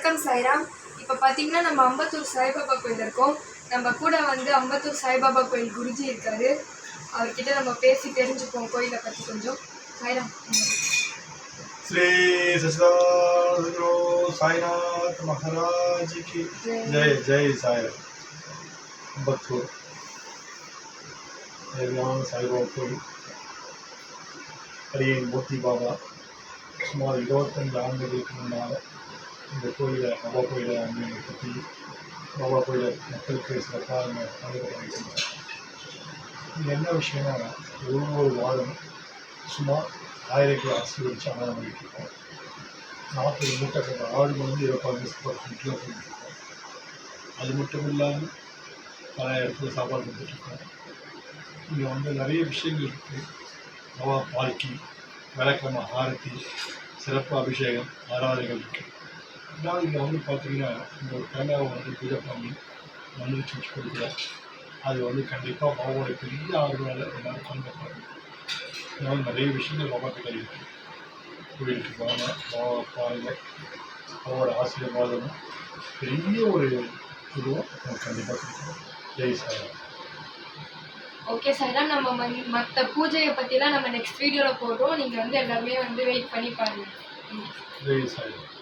வணக்கம் சாய்ராம். இப்போ பார்த்தீங்கன்னா நம்ம அம்பத்தூர் சாய்பாபா கோயில் இருக்கோம். நம்ம கூட வந்து அம்பத்தூர் சாய்பாபா கோயில் குருஜி இருக்காரு. அவர்கிட்ட நம்ம பேசி தெரிஞ்சுப்போம் கோயிலை பற்றி கொஞ்சம். சாய்ராம். श्री सच्चिदानंद साईनाथ महाराज की जय जय साई अम्बत्तूर साईबाबा கோயில் அடியேன் மூர்த்தி பாபா சுமார் 25 ஆண்டுகளுக்கு முன்னால் இந்த கோயிலை பாபா கோயிலை பற்றி பாபா கோயிலை மக்களுக்கு சிறப்பாக அனுபவிக்கின்றோம். இது என்ன விஷயம்னா ஒவ்வொரு வாரம் சுமார் 1000 கிளாஸ் வச்சு அன்னதானம் பண்ணிட்டுருக்கோம். 40 மூட்டை கட்ட 6 மணி 25 கிலோ பண்ணிட்டுருக்கோம். அது மட்டும் இல்லாமல் பல இடத்துல சாப்பாடு கொடுத்துட்ருக்கோம். இங்கே வந்து நிறைய விஷயங்கள் இருக்குது. நவா பால்கி, விளக்கமா, ஆரத்தி, சிறப்பு அபிஷேகம், ஆராதனைகள் இருக்குது. இதனால் இங்கே வந்து பார்த்திங்கன்னா இந்த ஒரு தேங்காவை வந்து பூஜை பண்ணி மண்ணு வச்சு கொடுக்குறோம். அது வந்து கண்டிப்பாக பாபாவோட பெரிய ஆர்வம் எல்லாரும் கலந்துப்பாங்க. இதனால் நிறைய விஷயங்கள் பாபா கிட்ட இருக்குது. கோயிலுக்கு போன பாபா பாருங்க, பாபாவோட ஆசீர்வாதமும் பெரிய ஒரு இதுவும் நமக்கு கண்டிப்பாக கிடைக்கும். ஜெய் சாய்ராம். ஓகே சாய்ராம், நம்ம மற்ற பூஜையை பற்றிலாம் நம்ம நெக்ஸ்ட் வீடியோவில் போடுறோம். நீங்கள் வந்து எல்லாருமே வந்து வெயிட் பண்ணி பாருங்கள். ஜெய் சாய்ராம்.